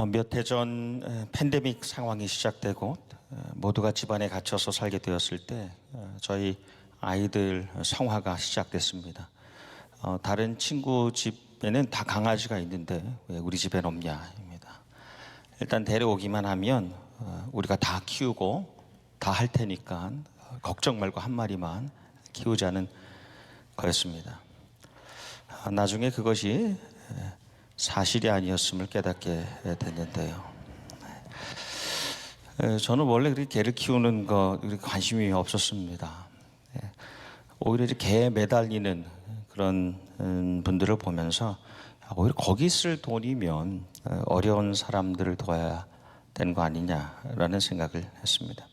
몇 해 전 팬데믹 상황이 시작되고 모두가 집안에 갇혀서 살게 되었을 때 저희 아이들 성화가 시작됐습니다. 다른 친구 집에는 다 강아지가 있는데 왜 우리 집엔 없냐입니다. 일단 데려오기만 하면 우리가 다 키우고 다 할 테니까 걱정 말고 한 마리만 키우자는 거였습니다. 나중에 그것이 사실이 아니었음을 깨닫게 됐는데요. 저는 원래 그렇게 개를 키우는 거 관심이 없었습니다. 오히려 이제 개에 매달리는 그런 분들을 보면서 오히려 거기 쓸 돈이면 어려운 사람들을 도와야 되는 거 아니냐라는 생각을 했습니다.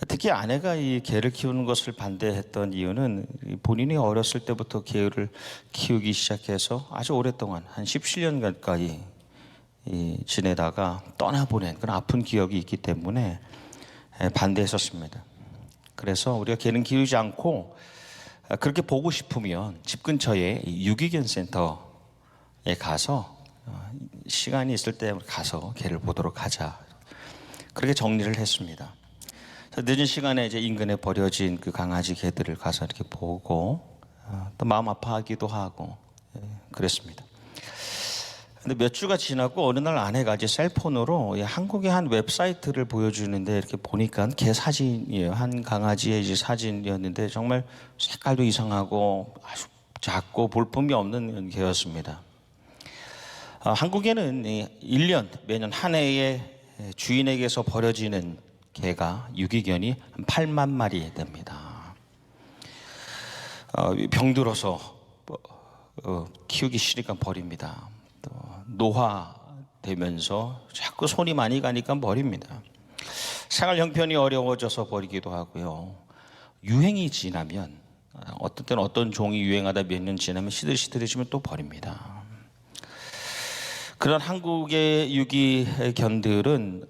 특히 아내가 이 개를 키우는 것을 반대했던 이유는 본인이 어렸을 때부터 개를 키우기 시작해서 아주 오랫동안 한 17년 가까이 지내다가 떠나보낸 그런 아픈 기억이 있기 때문에 반대했었습니다. 그래서 우리가 개는 키우지 않고 그렇게 보고 싶으면 집 근처에 유기견 센터에 가서 시간이 있을 때 가서 개를 보도록 하자. 그렇게 정리를 했습니다. 늦은 시간에 이제 인근에 버려진 그 강아지 개들을 가서 이렇게 보고 또 마음 아파하기도 하고 그랬습니다. 근데 몇 주가 지나고 어느 날 아내가 이제 셀폰으로 한국의 한 웹사이트를 보여주는데 이렇게 보니까 개 사진이에요. 한 강아지의 이제 사진이었는데 정말 색깔도 이상하고 아주 작고 볼품이 없는 개였습니다. 한국에는 1년 매년 한 해에 주인에게서 버려지는 개가 유기견이 8만 마리 됩니다. 병들어서 키우기 싫으니까 버립니다. 또 노화되면서 자꾸 손이 많이 가니까 버립니다. 생활 형편이 어려워져서 버리기도 하고요. 유행이 지나면 어떤 때는 어떤 종이 유행하다 몇 년 지나면 시들시들해지면 또 버립니다. 그런 한국의 유기견들은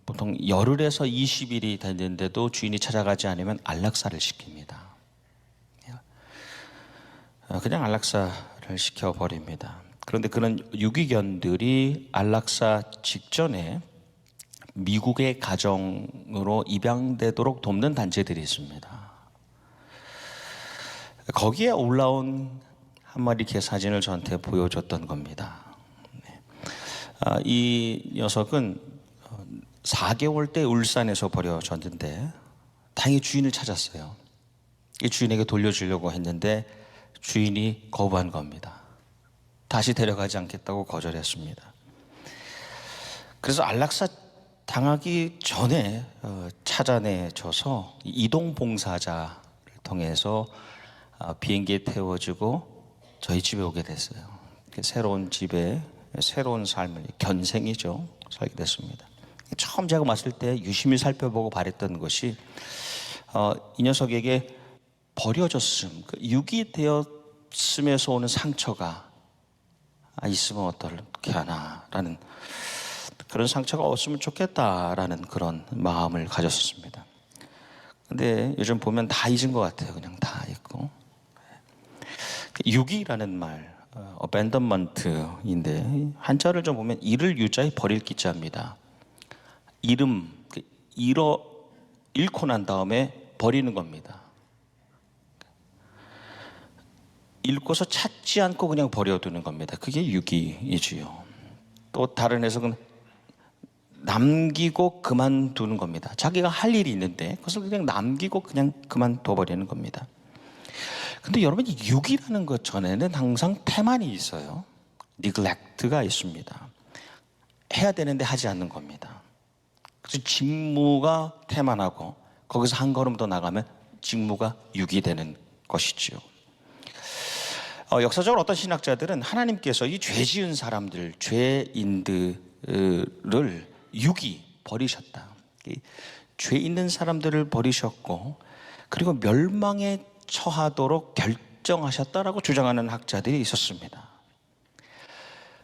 보통 열흘에서 20일이 됐는데도 주인이 찾아가지 않으면 안락사를 시킵니다. 그냥 안락사를 시켜버립니다. 그런데 그런 유기견들이 안락사 직전에 미국의 가정으로 입양되도록 돕는 단체들이 있습니다. 거기에 올라온 한 마리 개 사진을 저한테 보여줬던 겁니다. 이 녀석은 4개월 때 울산에서 버려졌는데 다행히 주인을 찾았어요. 이 주인에게 돌려주려고 했는데 주인이 거부한 겁니다. 다시 데려가지 않겠다고 거절했습니다. 그래서 안락사 당하기 전에 찾아내줘서 이동봉사자를 통해서 비행기에 태워주고 저희 집에 오게 됐어요. 새로운 집에 새로운 삶을, 견생이죠, 살게 됐습니다. 처음 제가 왔을 때 유심히 살펴보고 바랬던 것이 이 녀석에게 버려졌음, 유기되었음에서 오는 상처가 있으면 어떻게 하나라는 그런 상처가 없으면 좋겠다라는 그런 마음을 가졌었습니다. 근데 요즘 보면 다 잊은 것 같아요. 그냥 다 잊고. 유기라는 말, abandonment인데 한자를 좀 보면 이를 유자에 버릴 기자입니다. 잃고 난 다음에 버리는 겁니다. 잃고서 찾지 않고 그냥 버려두는 겁니다. 그게 유기이지요. 또 다른 해석은 남기고 그만두는 겁니다. 자기가 할 일이 있는데 그것을 그냥 남기고 그냥 그만둬버리는 겁니다. 근데 여러분, 이 유기라는 것 전에는 항상 태만이 있어요. neglect가 있습니다. 해야 되는데 하지 않는 겁니다. 그래서 직무가 태만하고 거기서 한 걸음 더 나가면 직무가 유기되는 것이지요. 역사적으로 어떤 신학자들은 하나님께서 이 죄 지은 사람들, 죄인들을 유기, 버리셨다. 죄 있는 사람들을 버리셨고 그리고 멸망에 처하도록 결정하셨다라고 주장하는 학자들이 있었습니다.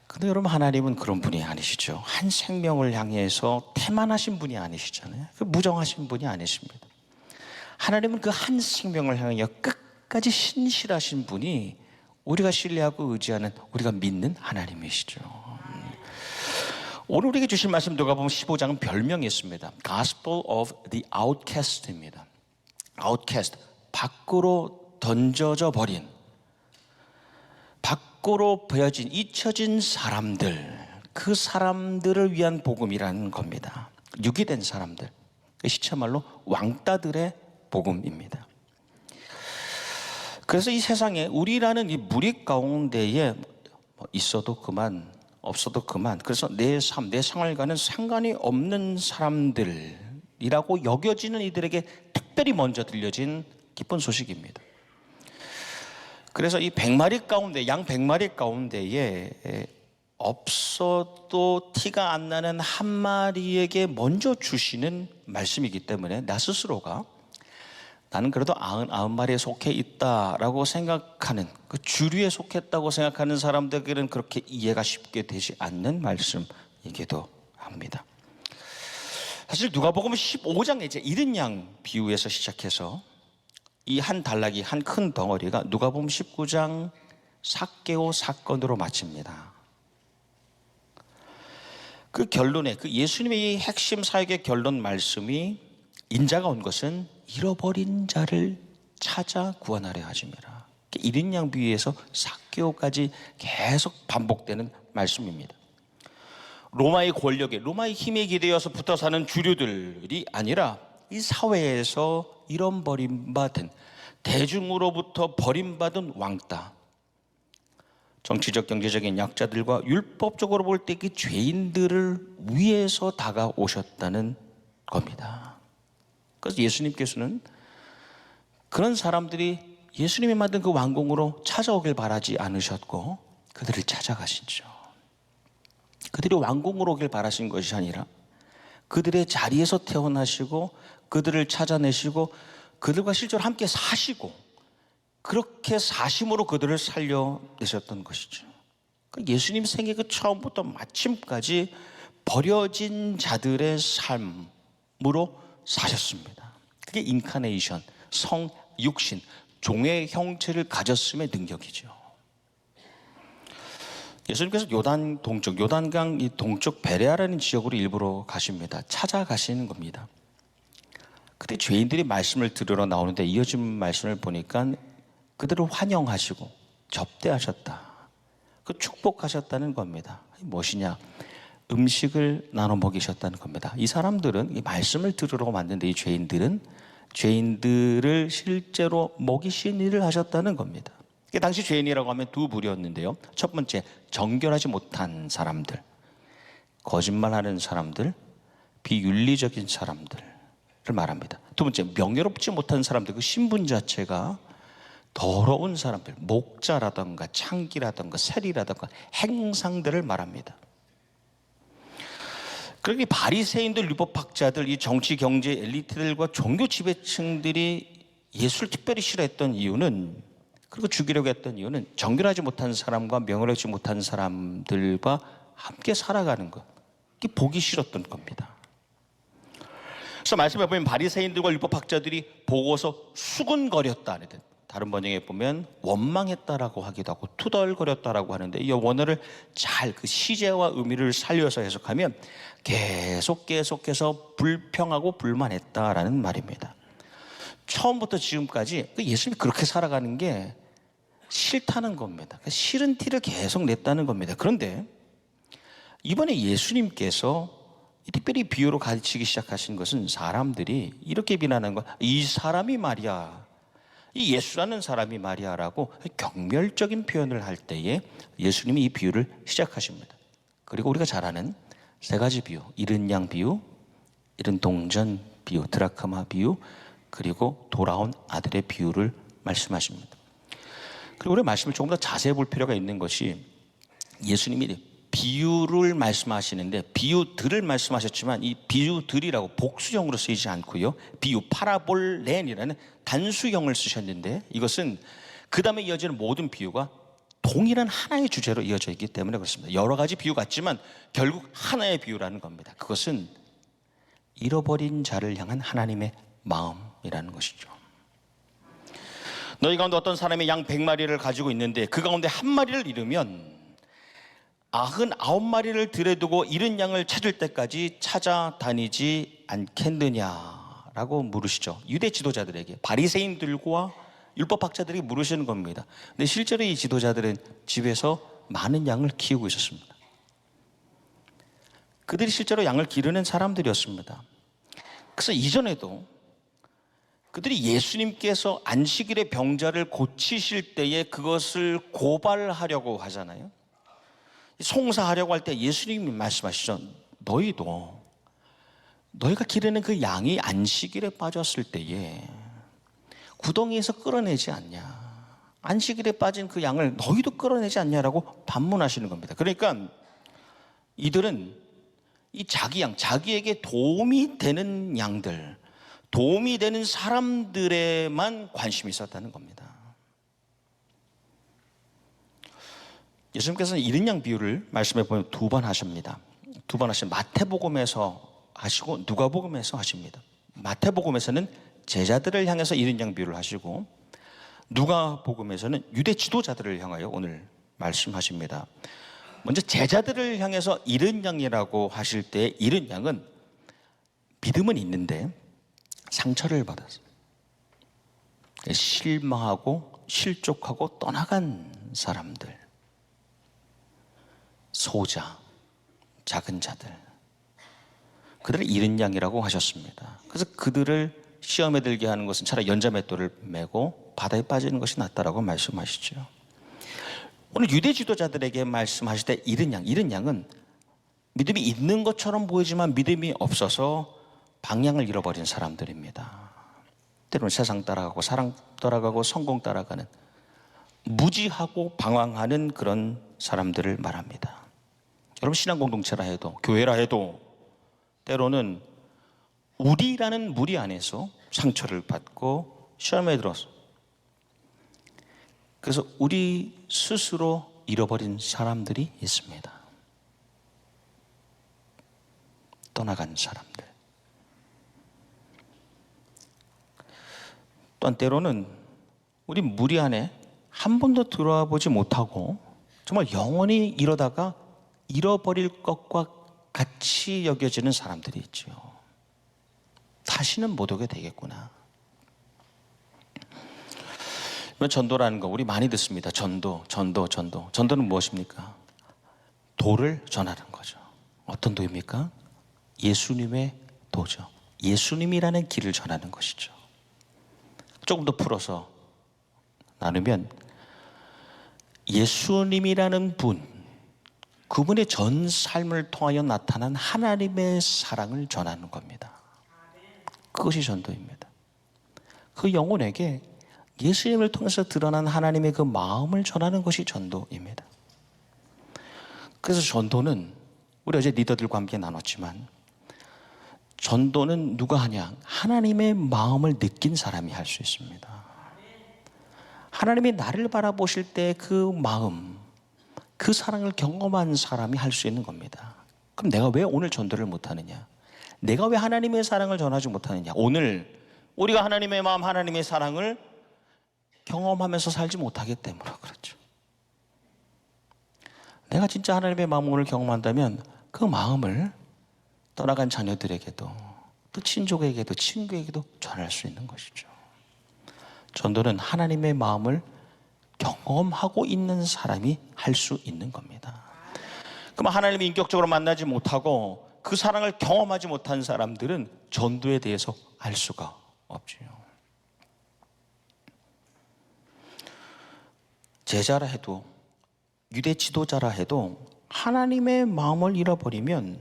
근데 여러분, 하나님은 그런 분이 아니시죠. 한 생명을 향해서 태만하신 분이 아니시잖아요. 무정하신 분이 아니십니다. 하나님은 그 한 생명을 향하여 끝까지 신실하신 분이 우리가 신뢰하고 의지하는, 우리가 믿는 하나님이시죠. 오늘 우리에게 주신 말씀 누가복음 15장은 별명이 있습니다. Gospel of the Outcast입니다. Outcast, 밖으로 던져져 버린, 밖으로 베어진, 잊혀진 사람들, 그 사람들을 위한 복음이라는 겁니다. 유기된 사람들, 시체말로 왕따들의 복음입니다. 그래서 이 세상에 우리라는 이 무리 가운데에 있어도 그만, 없어도 그만, 그래서 내 삶, 내 생활과는 상관이 없는 사람들이라고 여겨지는 이들에게 특별히 먼저 들려진 기쁜 소식입니다. 그래서 이 100마리 가운데, 양 100마리 가운데에 없어도 티가 안 나는 한 마리에게 먼저 주시는 말씀이기 때문에 나 스스로가 나는 그래도 99마리에 속해 있다라고 생각하는, 그 주류에 속했다고 생각하는 사람들에게는 그렇게 이해가 쉽게 되지 않는 말씀이기도 합니다. 사실 누가복음 15장에 이제 잃은 양 비유에서 시작해서 이 한 단락이, 한 큰 덩어리가 누가복음 19장 삭개오 사건으로 마칩니다. 그 결론에, 그 예수님의 이 핵심 사역의 결론 말씀이 인자가 온 것은 잃어버린 자를 찾아 구원하려 하심이라. 잃은 양 비유에서 삭개오까지 계속 반복되는 말씀입니다. 로마의 권력에, 로마의 힘에 기대어서 붙어 사는 주류들이 아니라 이 사회에서 잃어버림받은, 대중으로부터 버림받은 왕따, 정치적 경제적인 약자들과 율법적으로 볼 때 그 죄인들을 위해서 다가오셨다는 겁니다. 그래서 예수님께서는 그런 사람들이 예수님이 만든 그 왕궁으로 찾아오길 바라지 않으셨고 그들을 찾아가시죠. 그들이 왕궁으로 오길 바라신 것이 아니라 그들의 자리에서 태어나시고 그들을 찾아내시고 그들과 실제로 함께 사시고 그렇게 사심으로 그들을 살려내셨던 것이죠. 예수님 생애 그 처음부터 마침까지 버려진 자들의 삶으로 사셨습니다. 그게 인카네이션, 성, 육신, 종의 형체를 가졌음의 능력이죠. 예수님께서 요단 동쪽, 요단강 이 동쪽 베레아라는 지역으로 일부러 가십니다. 찾아가시는 겁니다. 그때 죄인들이 말씀을 들으러 나오는데 이어진 말씀을 보니까 그들을 환영하시고 접대하셨다. 그 축복하셨다는 겁니다. 무엇이냐? 음식을 나눠 먹이셨다는 겁니다. 이 사람들은 이 말씀을 들으러 왔는데 이 죄인들은 죄인들을 실제로 먹이신 일을 하셨다는 겁니다. 당시 죄인이라고 하면 두 부류였는데요. 첫 번째, 정결하지 못한 사람들, 거짓말하는 사람들, 비윤리적인 사람들을 말합니다. 두 번째, 명예롭지 못한 사람들, 그 신분 자체가 더러운 사람들, 목자라든가 창기라든가 세리라든가 행상들을 말합니다. 그러니 바리새인들, 율법학자들, 이 정치 경제 엘리트들과 종교 지배층들이 예수를 특별히 싫어했던 이유는, 그리고 죽이려고 했던 이유는 정결하지 못한 사람과 명예롭지 못한 사람들과 함께 살아가는 것, 이게 보기 싫었던 겁니다. 그래서 말씀해 보면 바리새인들과 율법학자들이 보고서 수군거렸다. 다른 번역에 보면 원망했다라고 하기도 하고 투덜거렸다라고 하는데, 이 원어를 잘 그 시제와 의미를 살려서 해석하면 계속해서 불평하고 불만했다라는 말입니다. 처음부터 지금까지 예수님이 그렇게 살아가는 게 싫다는 겁니다. 싫은 티를 계속 냈다는 겁니다. 그런데 이번에 예수님께서 특별히 비유로 가르치기 시작하신 것은 사람들이 이렇게 비난하는 거, 이 사람이 말이야, 이 예수라는 사람이 말이야라고 경멸적인 표현을 할 때에 예수님이 이 비유를 시작하십니다. 그리고 우리가 잘 아는 세 가지 비유, 잃은 양 비유, 잃은 동전 비유, 드라크마 비유, 그리고 돌아온 아들의 비유를 말씀하십니다. 그리고 우리 말씀을 조금 더 자세히 볼 필요가 있는 것이, 예수님이 비유를 말씀하시는데 비유들을 말씀하셨지만 이 비유들이라고 복수형으로 쓰이지 않고요, 비유 파라볼렌이라는 단수형을 쓰셨는데, 이것은 그 다음에 이어지는 모든 비유가 동일한 하나의 주제로 이어져 있기 때문에 그렇습니다. 여러 가지 비유 같지만 결국 하나의 비유라는 겁니다. 그것은 잃어버린 자를 향한 하나님의 마음이라는 것이죠. 너희 가운데 어떤 사람이 양 100마리를 가지고 있는데 그 가운데 한 마리를 잃으면 99마리를 들여두고 잃은 양을 찾을 때까지 찾아다니지 않겠느냐라고 물으시죠. 유대 지도자들에게, 바리새인들과 율법학자들이 물으시는 겁니다. 근데 실제로 이 지도자들은 집에서 많은 양을 키우고 있었습니다. 그들이 실제로 양을 기르는 사람들이었습니다. 그래서 이전에도 그들이 예수님께서 안식일의 병자를 고치실 때에 그것을 고발하려고 하잖아요. 송사하려고 할 때 예수님이 말씀하시죠. 너희가 기르는 그 양이 안식일에 빠졌을 때에 구덩이에서 끌어내지 않냐, 안식일에 빠진 그 양을 너희도 끌어내지 않냐라고 반문하시는 겁니다. 그러니까 이들은 이 자기 양, 자기에게 도움이 되는 양들, 도움이 되는 사람들에만 관심이 있었다는 겁니다. 예수님께서는 잃은 양 비유를 말씀해 보면 2번 하십니다. 2번 하십니다. 마태복음에서 하시고 누가복음에서 하십니다. 마태복음에서는 제자들을 향해서 잃은 양 비유를 하시고, 누가복음에서는 유대 지도자들을 향하여 오늘 말씀하십니다. 먼저 제자들을 향해서 잃은 양이라고 하실 때, 잃은 양은 믿음은 있는데 상처를 받았어요. 실망하고 실족하고 떠나간 사람들, 소자, 작은 자들, 그들을 잃은 양이라고 하셨습니다. 그래서 그들을 시험에 들게 하는 것은 차라리 연자맷돌을 메고 바다에 빠지는 것이 낫다라고 말씀하시죠. 오늘 유대 지도자들에게 말씀하실 때 잃은 양은 믿음이 있는 것처럼 보이지만 믿음이 없어서 방향을 잃어버린 사람들입니다. 때로는 세상 따라가고 사랑 따라가고 성공 따라가는 무지하고 방황하는 그런 사람들을 말합니다. 여러분, 신앙 공동체라 해도, 교회라 해도 때로는 우리라는 무리 안에서 상처를 받고 시험에 들어서, 그래서 우리 스스로 잃어버린 사람들이 있습니다. 떠나간 사람들. 또한 때로는 우리 무리 안에 한 번도 들어와 보지 못하고 정말 영원히 이러다가 잃어버릴 것과 같이 여겨지는 사람들이 있죠. 다시는 못 오게 되겠구나. 전도라는 거 우리 많이 듣습니다. 전도는 무엇입니까? 도를 전하는 거죠. 어떤 도입니까? 예수님의 도죠. 예수님이라는 길을 전하는 것이죠. 조금 더 풀어서 나누면 예수님이라는 분, 그분의 전 삶을 통하여 나타난 하나님의 사랑을 전하는 겁니다. 그것이 전도입니다. 그 영혼에게 예수님을 통해서 드러난 하나님의 그 마음을 전하는 것이 전도입니다. 그래서 전도는 우리 어제 리더들과 함께 나눴지만, 전도는 누가 하냐? 하나님의 마음을 느낀 사람이 할 수 있습니다. 하나님이 나를 바라보실 때 그 마음, 그 사랑을 경험한 사람이 할 수 있는 겁니다. 그럼 내가 왜 오늘 전도를 못하느냐? 내가 왜 하나님의 사랑을 전하지 못하느냐? 오늘 우리가 하나님의 마음, 하나님의 사랑을 경험하면서 살지 못하기 때문에 그렇죠. 내가 진짜 하나님의 마음을 경험한다면 그 마음을 떠나간 자녀들에게도, 또 친족에게도, 친구에게도 전할 수 있는 것이죠. 전도는 하나님의 마음을 경험하고 있는 사람이 할 수 있는 겁니다. 그럼 하나님을 인격적으로 만나지 못하고 그 사랑을 경험하지 못한 사람들은 전도에 대해서 알 수가 없지요. 제자라 해도, 유대 지도자라 해도 하나님의 마음을 잃어버리면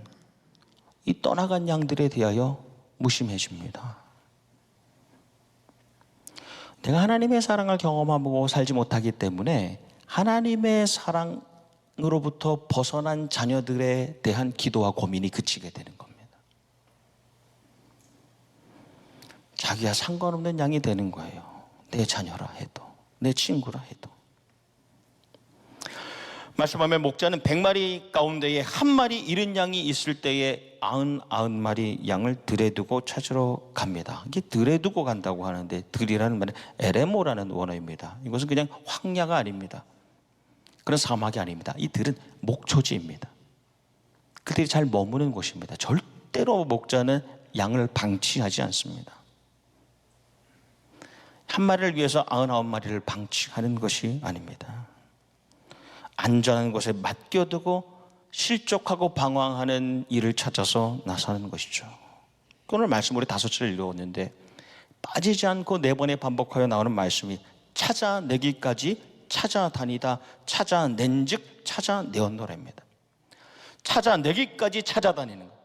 이 떠나간 양들에 대하여 무심해집니다. 내가 하나님의 사랑을 경험하고 살지 못하기 때문에 하나님의 사랑으로부터 벗어난 자녀들에 대한 기도와 고민이 그치게 되는 겁니다. 자기와 상관없는 양이 되는 거예요. 내 자녀라 해도, 내 친구라 해도. 말씀하면 목자는 100마리 가운데에 한 마리 잃은 양이 있을 때에 99마리 양을 들여두고 찾으러 갑니다. 이게 들여두고 간다고 하는데, 들이라는 말은 에레모라는 원어입니다. 이것은 그냥 황야가 아닙니다. 그런 사막이 아닙니다. 이 들은 목초지입니다. 그들이 잘 머무는 곳입니다. 절대로 목자는 양을 방치하지 않습니다. 한 마리를 위해서 99마리를 방치하는 것이 아닙니다. 안전한 곳에 맡겨두고 실족하고 방황하는 일을 찾아서 나서는 것이죠. 오늘 말씀 우리 5절을 읽어왔는데 빠지지 않고 4번에 반복하여 나오는 말씀이 찾아내기까지 찾아다니다 찾아낸즉 찾아내었노라입니다. 찾아내기까지 찾아다니는 거,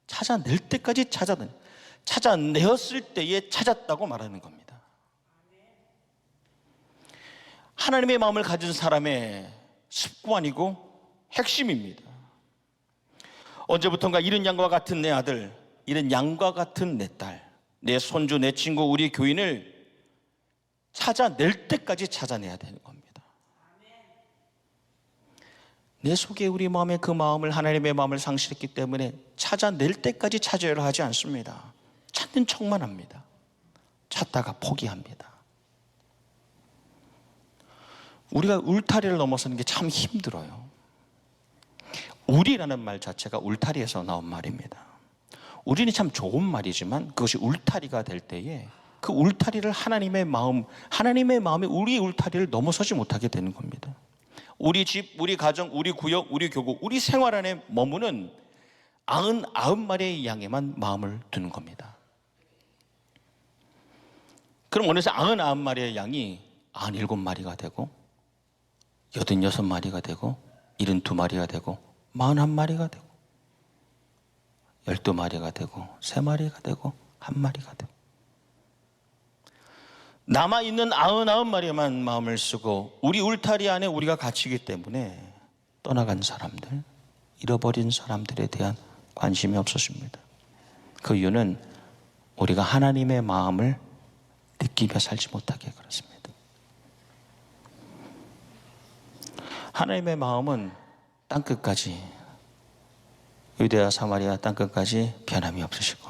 찾아낼 때까지 찾아다니는, 찾아내었을 때에 찾았다고 말하는 겁니다. 하나님의 마음을 가진 사람의 습관이고 핵심입니다. 언제부턴가 이른 양과 같은 내 아들, 이른 양과 같은 내 딸, 내 손주, 내 친구, 우리 교인을 찾아낼 때까지 찾아내야 되는 겁니다. 내 속에 우리 마음에 그 마음을, 하나님의 마음을 상실했기 때문에 찾아낼 때까지 찾으려 하지 않습니다. 찾는 척만 합니다. 찾다가 포기합니다. 우리가 울타리를 넘어서는 게 참 힘들어요. 울이라는 말 자체가 울타리에서 나온 말입니다. 우리는 참 좋은 말이지만 그것이 울타리가 될 때에 그 울타리를 하나님의 마음이 우리 울타리를 넘어서지 못하게 되는 겁니다. 우리 집, 우리 가정, 우리 구역, 우리 교구, 우리 생활 안에 머무는 99마리의 양에만 마음을 두는 겁니다. 그럼 어느새 99마리의 양이 97마리가 되고 86마리가 되고 72마리가 되고 41마리가 되고 12마리가 되고 3마리가 되고 1마리가 되고 남아있는 99마리만 마음을 쓰고 우리 울타리 안에 우리가 갇히기 때문에 떠나간 사람들, 잃어버린 사람들에 대한 관심이 없어집니다. 그 이유는 우리가 하나님의 마음을 느끼며 살지 못하게 그렇습니다. 하나님의 마음은 땅끝까지, 유대와 사마리아 땅끝까지 변함이 없으시고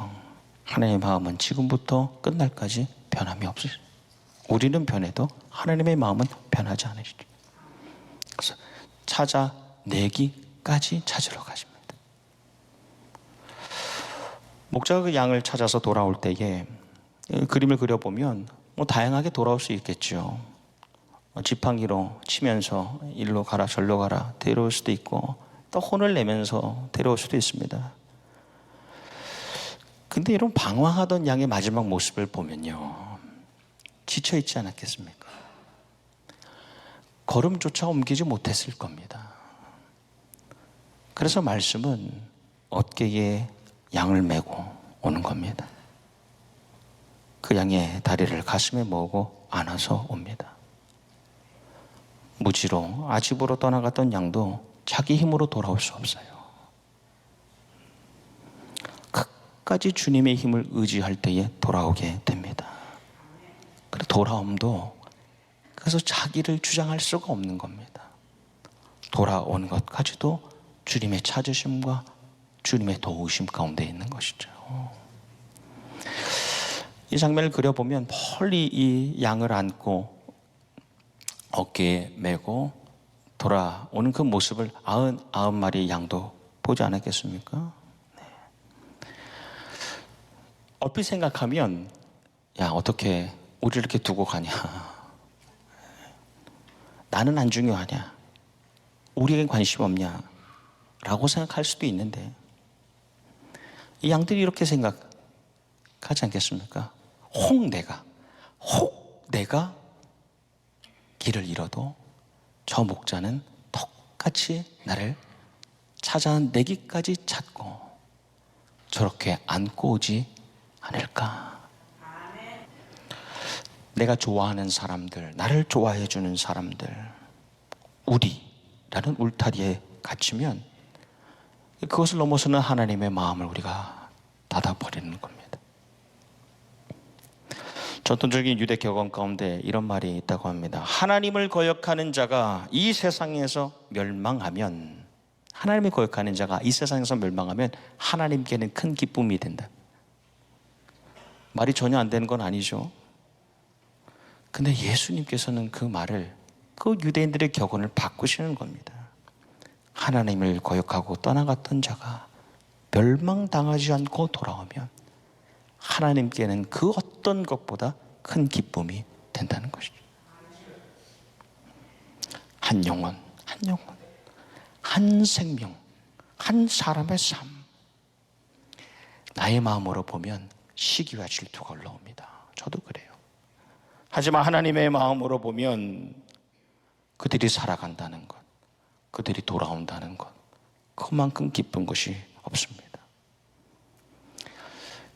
하나님의 마음은 지금부터 끝날까지 변함이 없으시고 우리는 변해도 하나님의 마음은 변하지 않으시죠. 그래서 찾아내기까지 찾으러 가십니다. 목자가 그 양을 찾아서 돌아올 때에 그림을 그려보면 다양하게 돌아올 수 있겠죠. 지팡이로 치면서 일로 가라 절로 가라 데려올 수도 있고 또 혼을 내면서 데려올 수도 있습니다. 근데 이런 방황하던 양의 마지막 모습을 보면요, 지쳐있지 않았겠습니까? 걸음조차 옮기지 못했을 겁니다. 그래서 말씀은 어깨에 양을 메고 오는 겁니다. 그 양의 다리를 가슴에 모으고 안아서 옵니다. 무지로 아집으로 떠나갔던 양도 자기 힘으로 돌아올 수 없어요. 끝까지 주님의 힘을 의지할 때에 돌아오게 됩니다. 그리고 돌아옴도 그래서 자기를 주장할 수가 없는 겁니다. 돌아오는 것까지도 주님의 찾으심과 주님의 도우심 가운데 있는 것이죠. 이 장면을 그려보면 멀리 이 양을 안고 어깨에 메고 돌아오는 그 모습을 99마리의 양도 보지 않았겠습니까? 네. 얼핏 생각하면 야, 어떻게 우리를 이렇게 두고 가냐, 나는 안 중요하냐, 우리에겐 관심 없냐 라고 생각할 수도 있는데 이 양들이 이렇게 생각하지 않겠습니까? 혹 내가 길을 잃어도 저 목자는 똑같이 나를 찾아내기까지 찾고 저렇게 안고 오지 않을까. 내가 좋아하는 사람들, 나를 좋아해 주는 사람들, 우리라는 울타리에 갇히면 그것을 넘어서는 하나님의 마음을 우리가 닫아버리는 겁니다. 전통적인 유대 격언 가운데 이런 말이 있다고 합니다. 하나님을 거역하는 자가 이 세상에서 멸망하면, 하나님을 거역하는 자가 이 세상에서 멸망하면 하나님께는 큰 기쁨이 된다. 말이 전혀 안 되는 건 아니죠. 근데 예수님께서는 그 말을 그 유대인들의 격언을 바꾸시는 겁니다. 하나님을 거역하고 떠나갔던 자가 멸망당하지 않고 돌아오면 하나님께는 그 어떤 것보다 큰 기쁨이 된다는 것이죠. 한 영혼, 한 생명, 한 사람의 삶. 나의 마음으로 보면 시기와 질투가 올라옵니다. 저도 그래요. 하지만 하나님의 마음으로 보면 그들이 살아간다는 것, 그들이 돌아온다는 것, 그만큼 기쁜 것이 없습니다.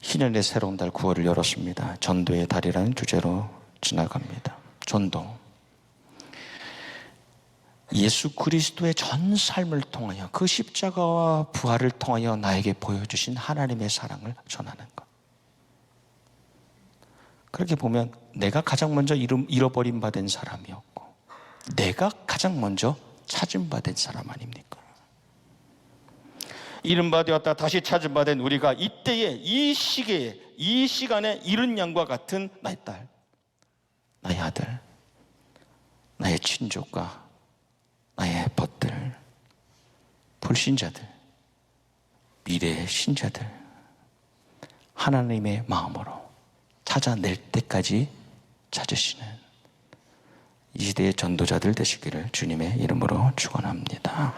희년의 새로운 달 9월을 열었습니다. 전도의 달이라는 주제로 지나갑니다. 전도. 예수 그리스도의 전 삶을 통하여 그 십자가와 부활을 통하여 나에게 보여주신 하나님의 사랑을 전하는 것. 그렇게 보면 내가 가장 먼저 잃어버린 바 된 사람이었고 내가 가장 먼저 찾은 바 된 사람 아닙니까? 잃은 바 되었다 다시 찾은 바 된 우리가 이때에 이 시기에 이 시간에 잃은 양과 같은 나의 딸, 나의 아들, 나의 친족과 나의 벗들, 불신자들, 미래의 신자들 하나님의 마음으로 찾아낼 때까지 찾으시는 이 시대의 전도자들 되시기를 주님의 이름으로 축원합니다.